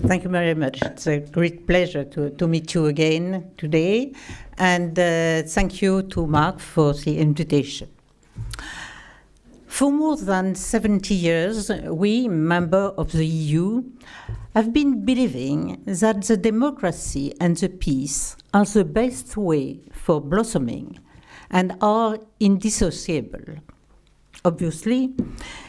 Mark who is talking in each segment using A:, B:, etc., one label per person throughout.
A: Thank you very much. It's a great pleasure to meet you again today. And thank you to Mark for the invitation. For more than 70 years, we, members of the EU, have been believing that the democracy and the peace are the best way for blossoming and are indissociable. Obviously,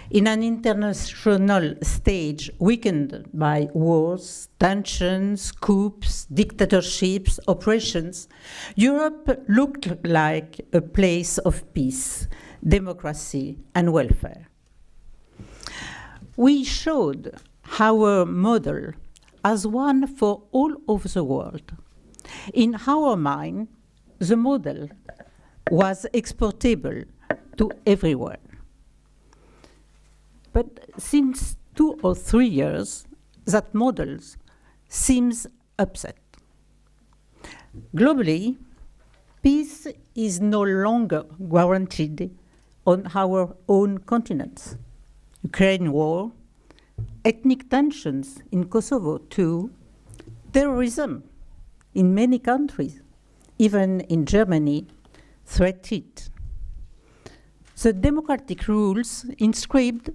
A: in an international stage weakened by wars, tensions, coups, dictatorships, oppressions, Europe looked like a place of peace, democracy, and welfare. We showed our model as one for all over the world. In our mind, the model was exportable to everywhere. But since 2 or 3 years, that model seems upset. Globally, peace is no longer guaranteed on our own continent. Ukraine war, ethnic tensions in Kosovo too, terrorism in many countries, even in Germany, threatened. The democratic rules inscribed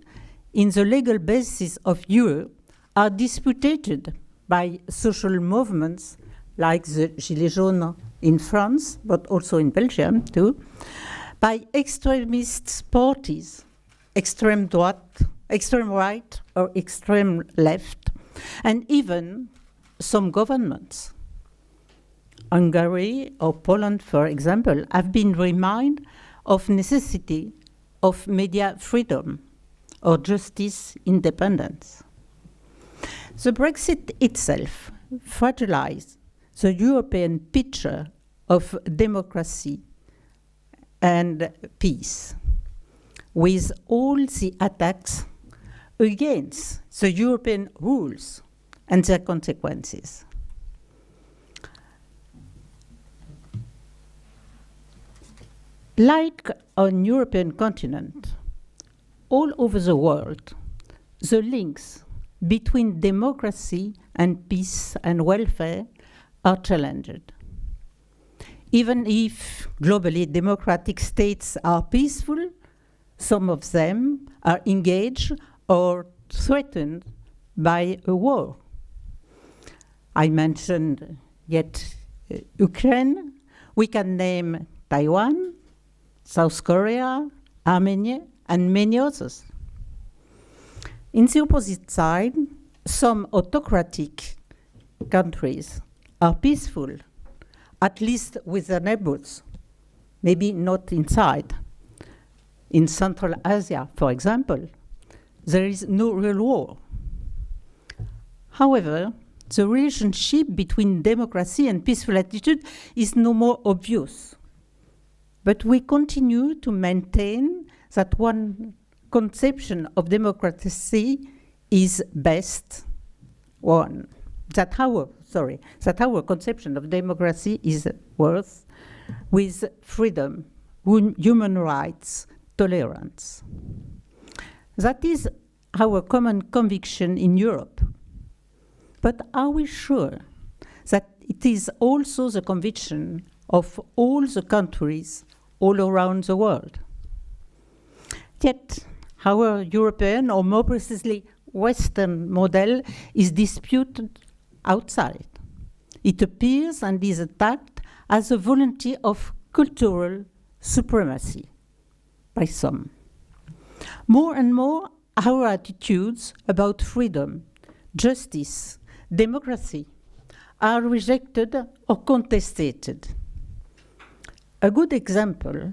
A: in the legal basis of Europe are disputed by social movements like the Gilets jaunes in France, but also in Belgium too, by extremist parties, extreme right or extreme left, and even some governments. Hungary or Poland, for example, have been reminded of necessity of media freedom or justice independence. The Brexit itself fragilized the European picture of democracy and peace, with all the attacks against the European rules and their consequences. Like on European continent, all over the world, the links between democracy and peace and welfare are challenged. Even if globally democratic states are peaceful, some of them are engaged or threatened by a war. I mentioned yet Ukraine. We can name Taiwan, South Korea, Armenia, and many others. In the opposite side, some autocratic countries are peaceful, at least with their neighbors, maybe not inside. In Central Asia, for example, there is no real war. However, the relationship between democracy and peaceful attitude is no more obvious. But we continue to maintain that one conception of democracy is best one. That our conception of democracy is worth with freedom, human rights, tolerance. That is our common conviction in Europe. But are we sure that it is also the conviction of all the countries all around the world? Yet, our European, or more precisely Western model is disputed outside. It appears and is attacked as a volunteer of cultural supremacy by some. More and more, our attitudes about freedom, justice, democracy are rejected or contested. A good example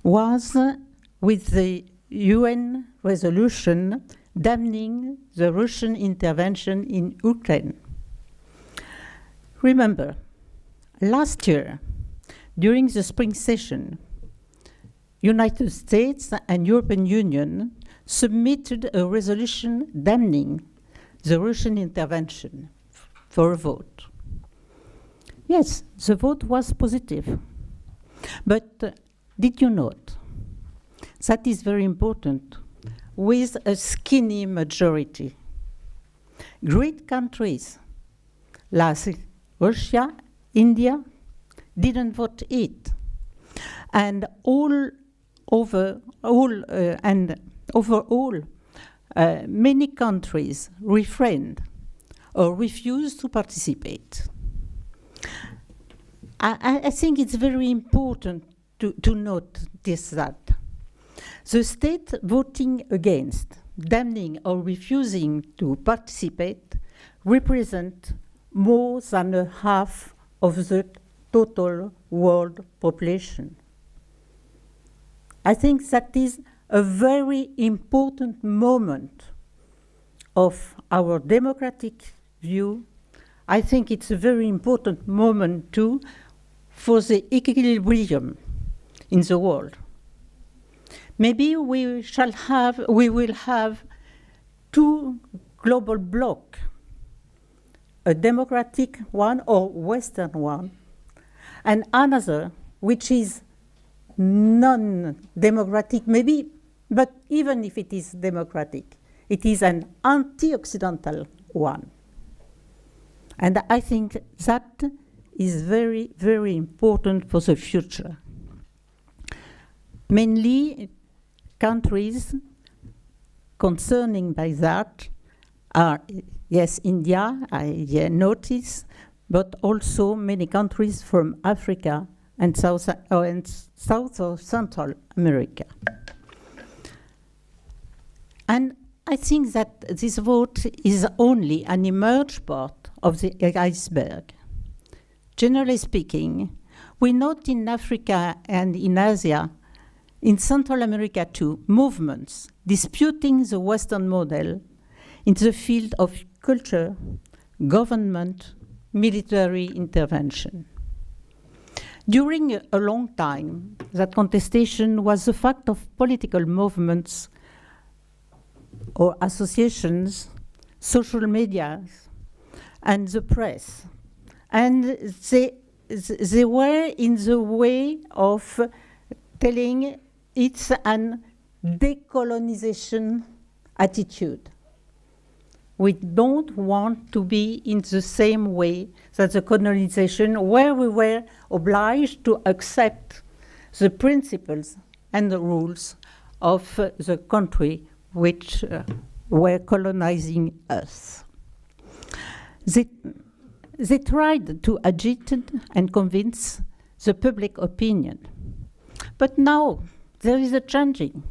A: was with the UN resolution damning the Russian intervention in Ukraine. Remember, last year, during the spring session, United States and European Union submitted a resolution damning the Russian intervention for a vote. Yes, the vote was positive. But did you note? That is very important, with a skinny majority. Great countries like Russia, India, didn't vote it. And overall, many countries refrained or refused to participate. I think it's very important to note that the state voting against, damning or refusing to participate represent more than a half of the total world population. I think that is a very important moment of our democratic view. I think it's a very important moment too for the equilibrium in the world. Maybe we will have two global blocks, a democratic one or Western one, and another which is non-democratic, maybe, but even if it is democratic, it is an anti-Occidental one. And I think that is very, very important for the future. Mainly, countries concerning by that are, yes, India, I notice, but also many countries from Africa and South or Central America. And I think that this vote is only an emerged part of the iceberg. Generally speaking, we note in Africa and in Asia, in Central America too, movements disputing the Western model in the field of culture, government, military intervention. During a long time, that contestation was the fact of political movements or associations, social media, and the press. And they were in the way of telling it's an decolonization attitude. We don't want to be in the same way that the colonization, where we were obliged to accept the principles and the rules of the country which were colonizing us. They tried to agitate and convince the public opinion. But now there is a changing.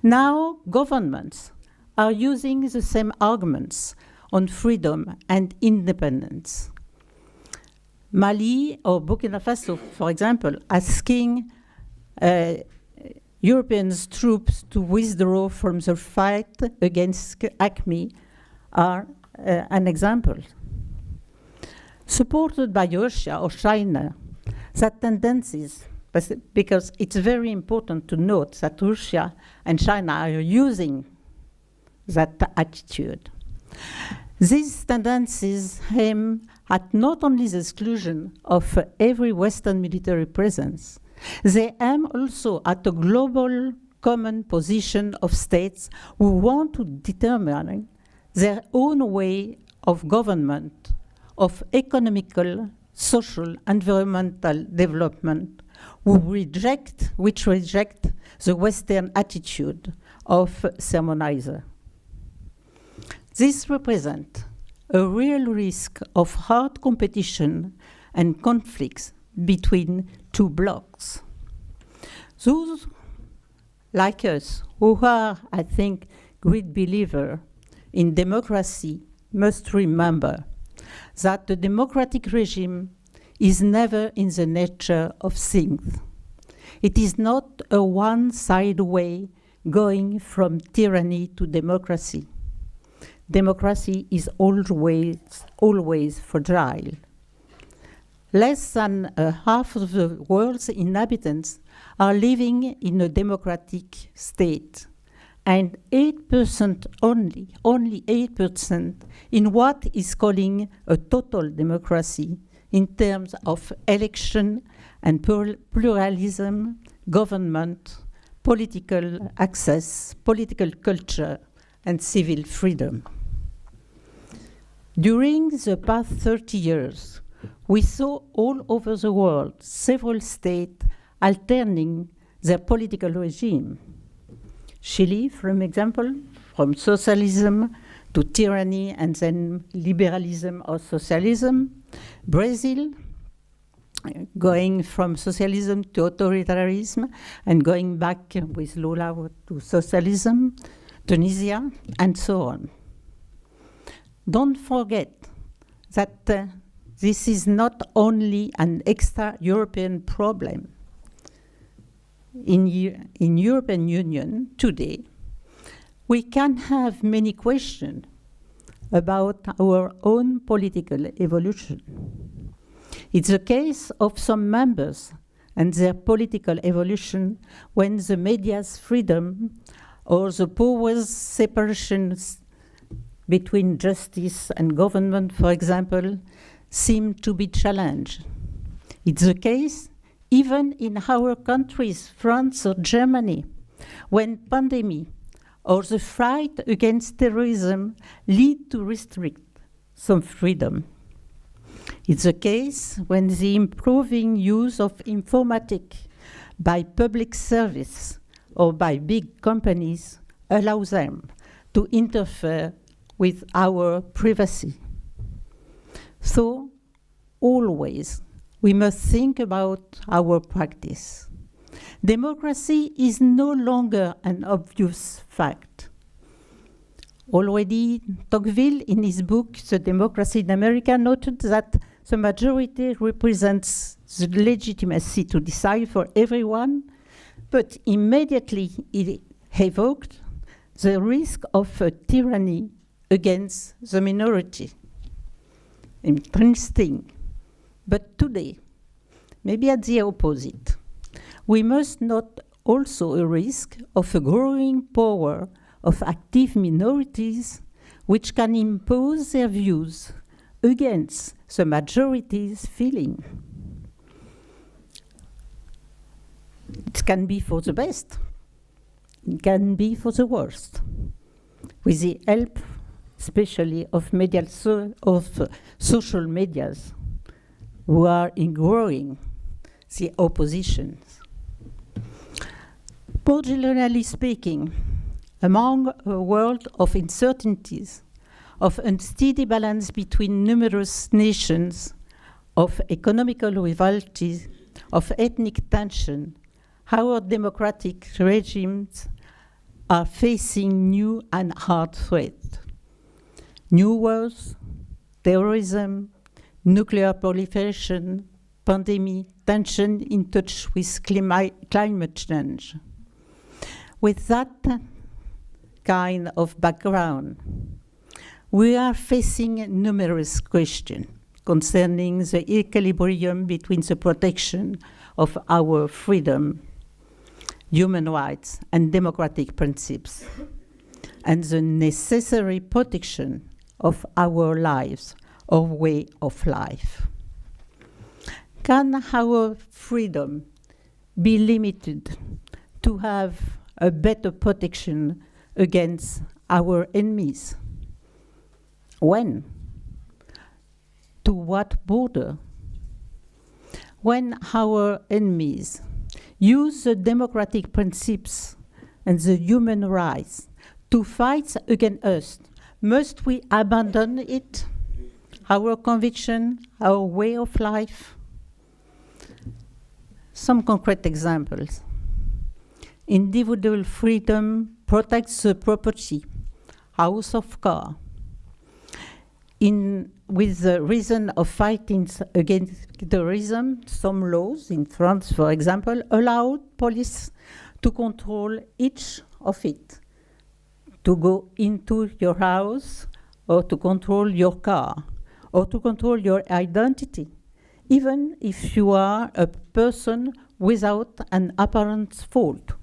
A: Now governments are using the same arguments on freedom and independence. Mali or Burkina Faso, for example, asking European troops to withdraw from the fight against ACME are an example. Supported by Russia or China, that tendencies, because it's very important to note that Russia and China are using that attitude. These tendencies aim at not only the exclusion of every Western military presence, they aim also at a global common position of states who want to determine their own way of government, of economical, social, environmental development, which reject the Western attitude of sermonizer. This represents a real risk of hard competition and conflicts between two blocs. Those like us who are, I think, great believers in democracy must remember that the democratic regime is never in the nature of things. It is not a one-sided way going from tyranny to democracy. Democracy is always fragile. Less than half of the world's inhabitants are living in a democratic state, and 8% only 8% in what is calling a total democracy in terms of election and pluralism, government, political access, political culture, and civil freedom. During the past 30 years, we saw all over the world several states alterning their political regime. Chile, for example, from socialism to tyranny and then liberalism or socialism. Brazil, going from socialism to authoritarianism and going back with Lula to socialism. Tunisia, and so on. Don't forget that this is not only an extra-European problem. In European Union today, we can have many questions about our own political evolution. It's the case of some members and their political evolution when the media's freedom or the powers separations between justice and government, for example, seem to be challenged. It's the case even in our countries, France or Germany, when pandemic or the fight against terrorism lead to restrict some freedom. It's the case when the improving use of informatics by public service or by big companies allows them to interfere with our privacy. So, always, we must think about our practice. Democracy is no longer an obvious fact. Already, Tocqueville, in his book, The Democracy in America, noted that the majority represents the legitimacy to decide for everyone, but immediately it evoked the risk of a tyranny against the minority. Interesting. But today, maybe at the opposite, we must not also a risk of a growing power of active minorities which can impose their views against the majority's feeling. It can be for the best. It can be for the worst. With the help, especially of social medias, who are growing the oppositions. More generally speaking, among a world of uncertainties, of unsteady balance between numerous nations, of economical rivalities, of ethnic tension, our democratic regimes are facing new and hard threats. New wars, terrorism, nuclear proliferation, pandemic, tension in touch with climate change. With that kind of background, we are facing numerous questions concerning the equilibrium between the protection of our freedom, human rights, and democratic principles, and the necessary protection of our lives or way of life. Can our freedom be limited to have a better protection against our enemies? When? To what border? When our enemies use the democratic principles and the human rights to fight against us, must we abandon it, our conviction, our way of life? Some concrete examples. Individual freedom protects the property, house or car. With the reason of fighting against terrorism, some laws in France, for example, allowed police to control each of it, to go into your house or to control your car or to control your identity, even if you are a person without an apparent fault.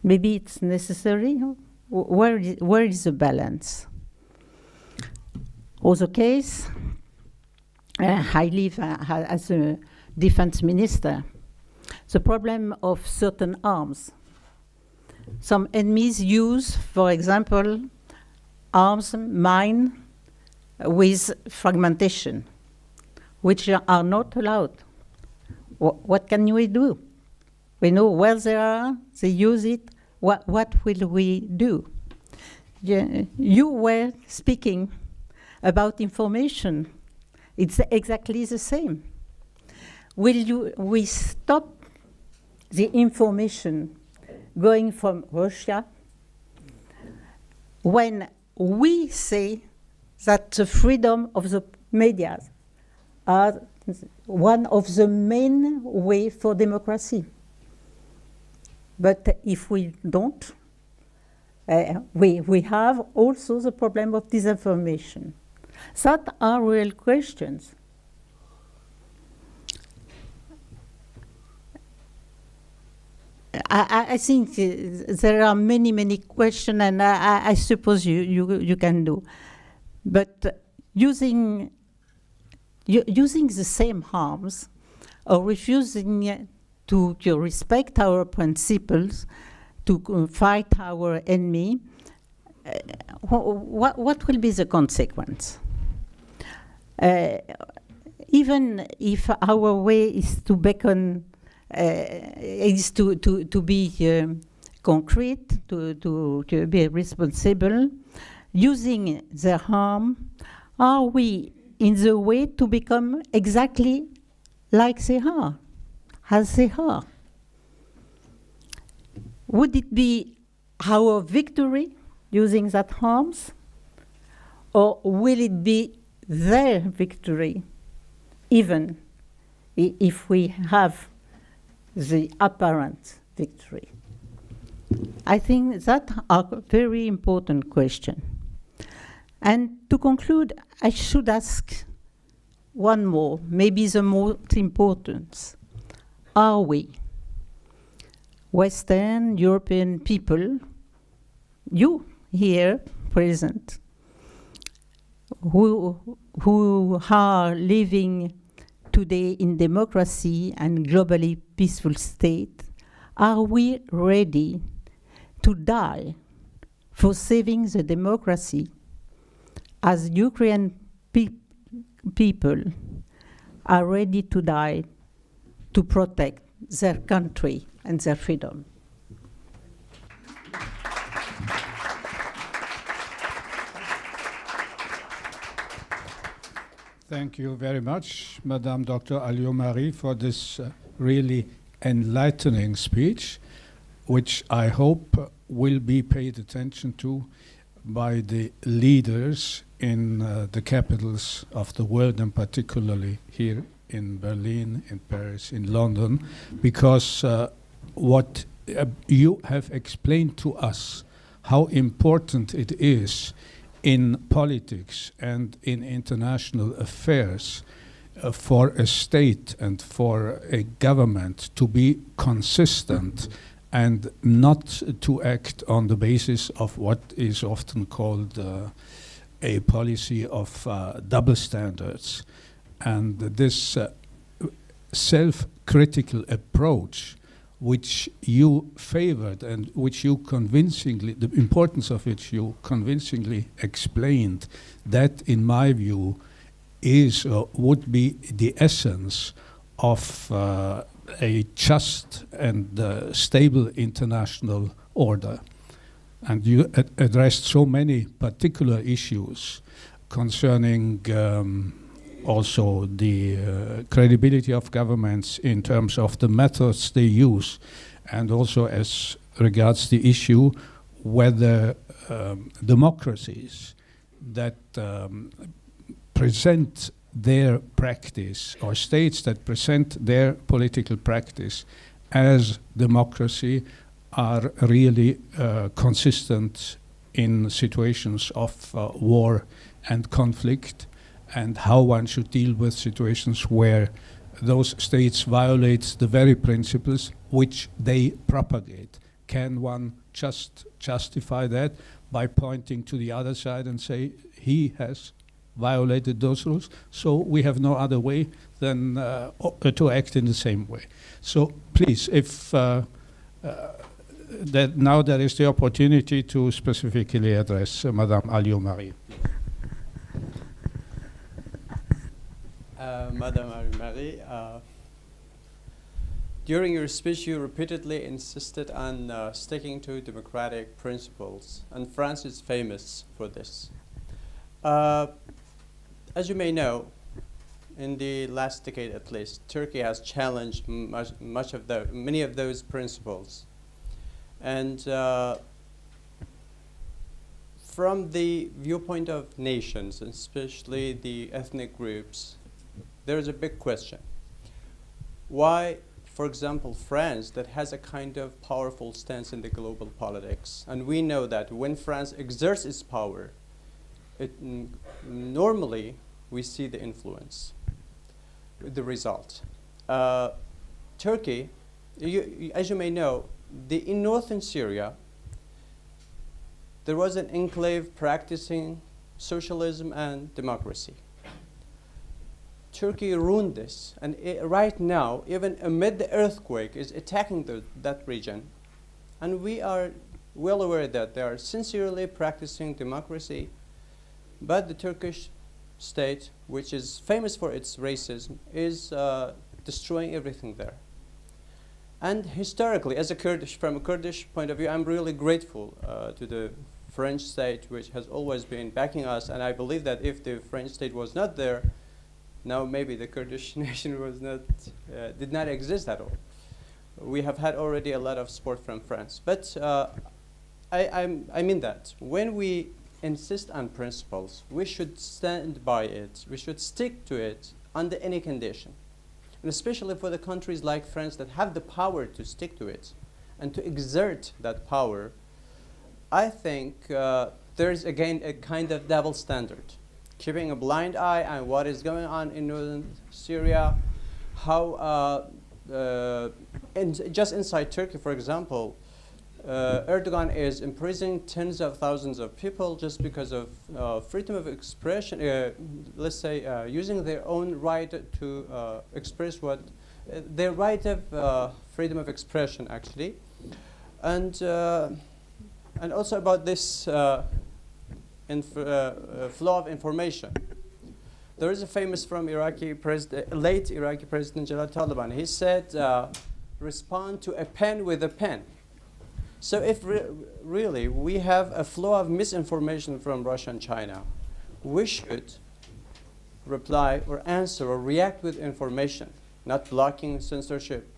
A: Maybe it's necessary. Where is the balance? Also case, I live as a defense minister. The problem of certain arms. Some enemies use, for example, arms, mine, with fragmentation, which are not allowed. What can we do? We know where they are, they use it. What will we do? You were speaking about information. It's exactly the same. Will we stop the information going from Russia when we say that the freedom of the media are one of the main ways for democracy? But if we don't, we have also the problem of disinformation. That are real questions. I think there are many questions, and I suppose you can do. But using the same harms or refusing to respect our principles, to fight our enemy, what will be the consequence? Even if our way is to beckon, is to be concrete, to be responsible, using the harm, are we in the way to become exactly like they are, as they are? Would it be our victory using that harms, or will it be their victory, even if we have the apparent victory? I think that are very important question. And to conclude, I should ask one more, maybe the most important. Are we, Western European people, you here present, who are living today in democracy and globally peaceful state, are we ready to die for saving the democracy as Ukrainian people are ready to die to protect their country and their freedom?
B: Thank you very much, Madame Dr. Alliot-Marie, for this really enlightening speech, which I hope will be paid attention to by the leaders in the capitals of the world, and particularly here in Berlin, in Paris, in London, because what you have explained to us, how important it is in politics and in international affairs for a state and for a government to be consistent and not to act on the basis of what is often called a policy of double standards. And this self-critical approach which you favored and which you convincingly, the importance of which you convincingly explained, that in my view is would be the essence of a just and stable international order. And you addressed so many particular issues concerning also the credibility of governments in terms of the methods they use, and also as regards the issue whether democracies that present their practice, or states that present their political practice as democracy, are really consistent in situations of war and conflict, and how one should deal with situations where those states violate the very principles which they propagate. Can one just justify that by pointing to the other side and say he has violated those rules, so we have no other way than to act in the same way? So please, if that now there is the opportunity to specifically address Madame Alliot-Marie.
C: Madame Alliot-Marie, during your speech, you repeatedly insisted on sticking to democratic principles, and France is famous for this. As you may know, in the last decade at least, Turkey has challenged many of those principles. And from the viewpoint of nations, especially the ethnic groups, there is a big question. Why, for example, France, that has a kind of powerful stance in the global politics, and we know that when France exerts its power, normally we see the influence, the result. Turkey, as you may know, in northern Syria, there was an enclave practicing socialism and democracy. Turkey ruined this, and right now, even amid the earthquake, is attacking that region. And we are well aware that they are sincerely practicing democracy, but the Turkish state, which is famous for its racism, is destroying everything there. And historically, from a Kurdish point of view, I'm really grateful to the French state, which has always been backing us, and I believe that if the French state was not there, now maybe the Kurdish nation did not exist at all. We have had already a lot of support from France. But I mean that when we insist on principles, we should stand by it. We should stick to it under any condition. And especially for the countries like France that have the power to stick to it and to exert that power, I think there's again a kind of double standard. Keeping a blind eye on what is going on in northern Syria, how just inside Turkey, for example, Erdogan is imprisoning tens of thousands of people just because of freedom of expression, let's say using their own right to express their right of freedom of expression, actually. And also about this flow of information. There is a famous from late Iraqi President Jalal Taliban. He said, respond to a pen with a pen. So if really we have a flow of misinformation from Russia and China, we should reply or answer or react with information, not blocking censorship,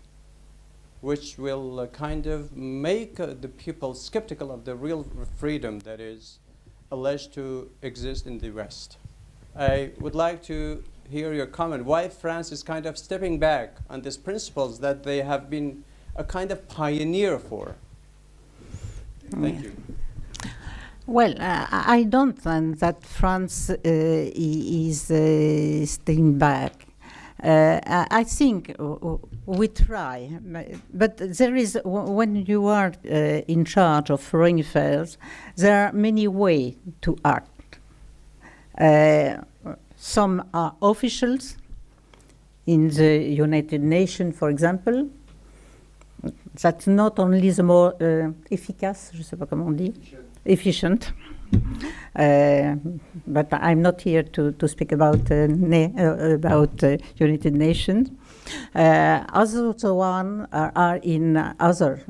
C: which will kind of make the people skeptical of the real freedom that is alleged to exist in the West. I would like to hear your comment why France is kind of stepping back on these principles that they have been a kind of pioneer for. Thank you.
A: Well, I don't think that France is staying back. I think we try, but there is, when you are in charge of foreign affairs, there are many ways to act. Some are officials in the United Nations, for example. That's not only the more efficace, je sais pas comment on dit, efficient. But I'm not here to speak about United Nations. Others one are in other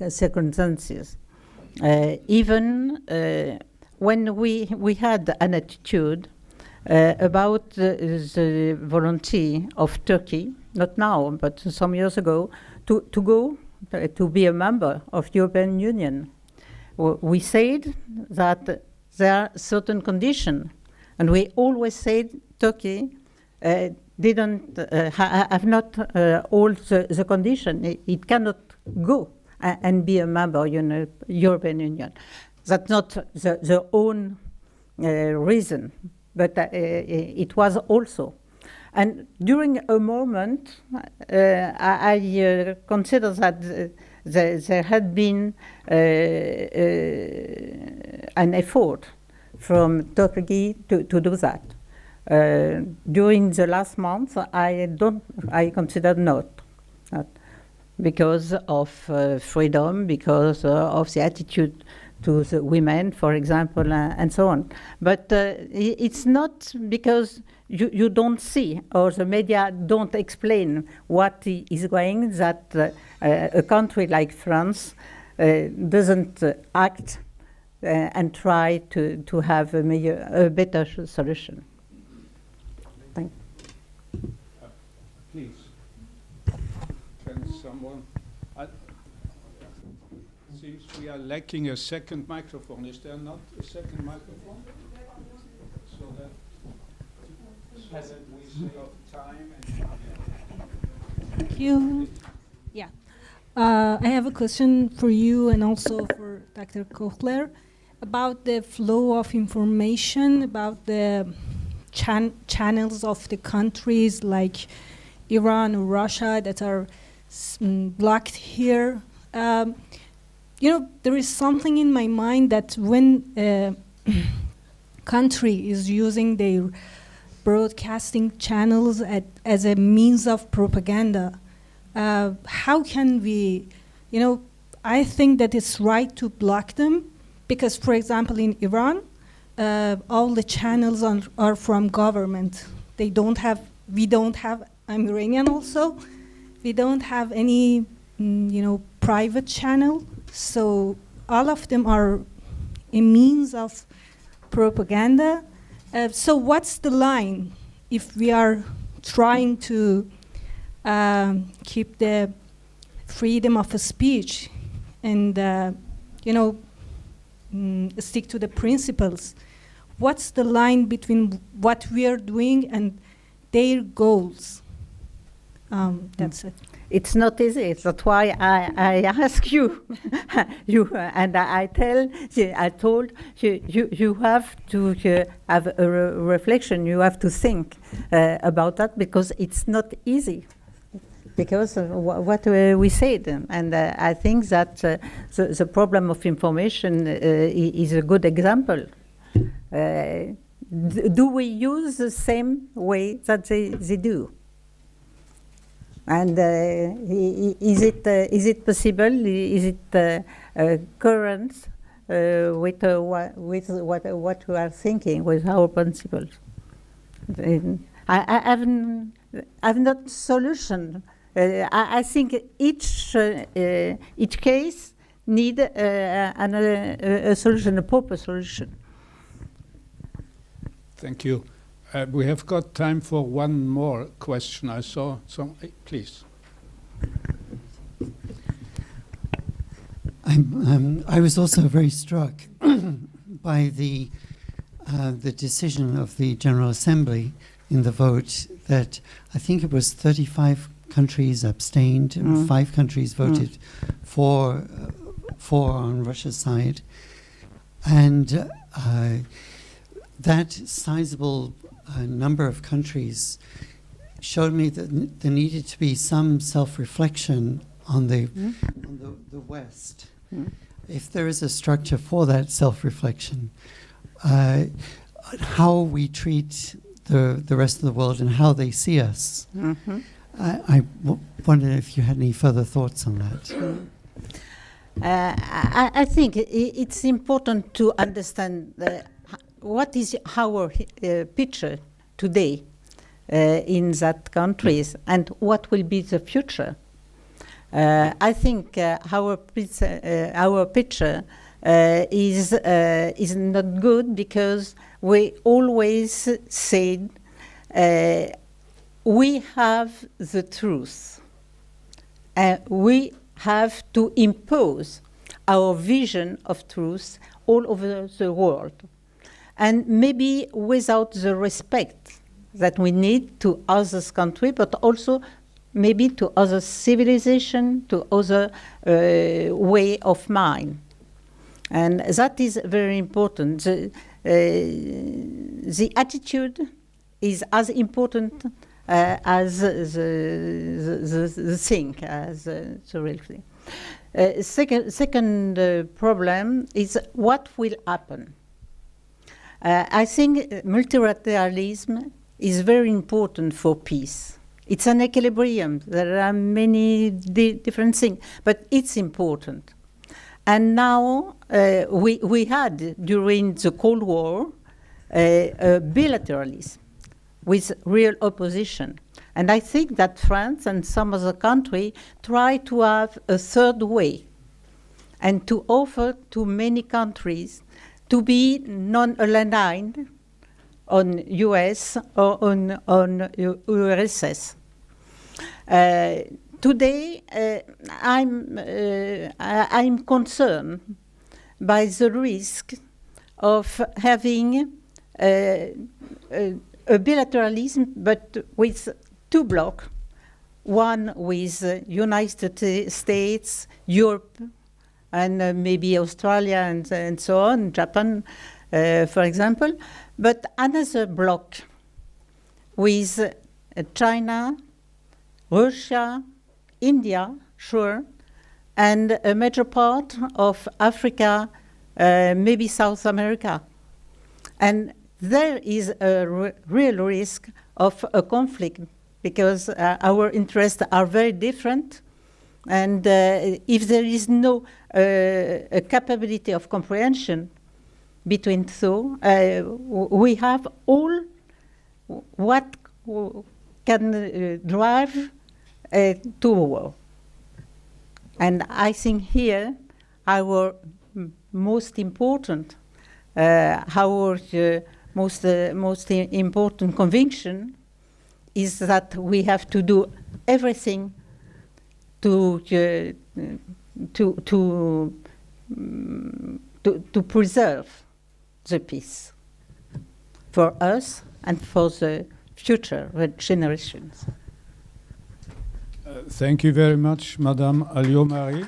A: circumstances. Even when we had an attitude about the volunteer of Turkey, not now, but some years ago, to go to be a member of the European Union. We said that there are certain conditions, and we always said Turkey didn't have not all the conditions. It cannot go and be a member of the European Union. That's not the own reason, but it was also. And during a moment, I consider that there had been an effort from Turkey to do that. During the last month, I consider not because of freedom, because of the attitude to the women, for example, and so on. But it's not because you don't see, or the media don't explain what is going, that a country like France doesn't act and try to have a better solution. Thank you.
B: Please, can someone? Seems we are lacking a second microphone. Is there not a second microphone? So that we save time.
D: Thank you. Yeah. I have a question for you and also for Dr. Kochler about the flow of information, about the channels of the countries like Iran or Russia that are blocked here. You know, there is something in my mind that when a country is using their broadcasting channels as a means of propaganda, how can we, you know, I think that it's right to block them because, for example, in Iran, all the channels are from government. We don't have, I'm Iranian also, we don't have any, you know, private channel. So all of them are a means of propaganda. So what's the line if we are trying to keep the freedom of speech and, you know, stick to the principles? What's the line between what we are doing and their goals? That's it.
A: It's not easy. That's why I ask you, and I told you have to have a reflection. You have to think about that because it's not easy. Because of what we said, and I think that the problem of information is a good example. Do we use the same way that they do? And is it possible? Is it current with what we are thinking, with our principles? I have not solution. I think each case need a solution, a proper solution.
B: Thank you. We have got time for one more question. I saw some. Please.
E: I was also very struck by the decision of the General Assembly in the vote that I think it was 35 countries abstained and 5 countries voted for on Russia's side, and that sizable number of countries showed me that there needed to be some self-reflection on the West. If there is a structure for that self-reflection, how we treat the rest of the world and how they see us. I wonder if you had any further thoughts on that.
A: I think it's important to understand what is our picture today in that countries and what will be the future. I think our picture is not good because we always said we have the truth. We have to impose our vision of truth all over the world, and maybe without the respect that we need to other countries, but also maybe to other civilization, to other way of mind. And that is very important. The attitude is as important as the thing, as the real thing. Second problem is what will happen. I think multilateralism is very important for peace. It's an equilibrium. There are many different things, but it's important. And now we had, during the Cold War, a bilateralism with real opposition. And I think that France and some other countries try to have a third way and to offer to many countries to be non-aligned on US or on URSS. Today, I'm concerned by the risk of having a bilateralism, but with two blocks, one with United States, Europe, and maybe Australia and so on, Japan, for example, but another block with China, Russia, India, sure, and a major part of Africa, maybe South America. And there is a real risk of a conflict because our interests are very different. And if there is no a capability of comprehension between two, we have all what can drive to war. And I think here our most important, most important conviction is that we have to do everything to preserve the peace for us and for the future generations.
B: Thank you very much, Madame Alliot-Marie.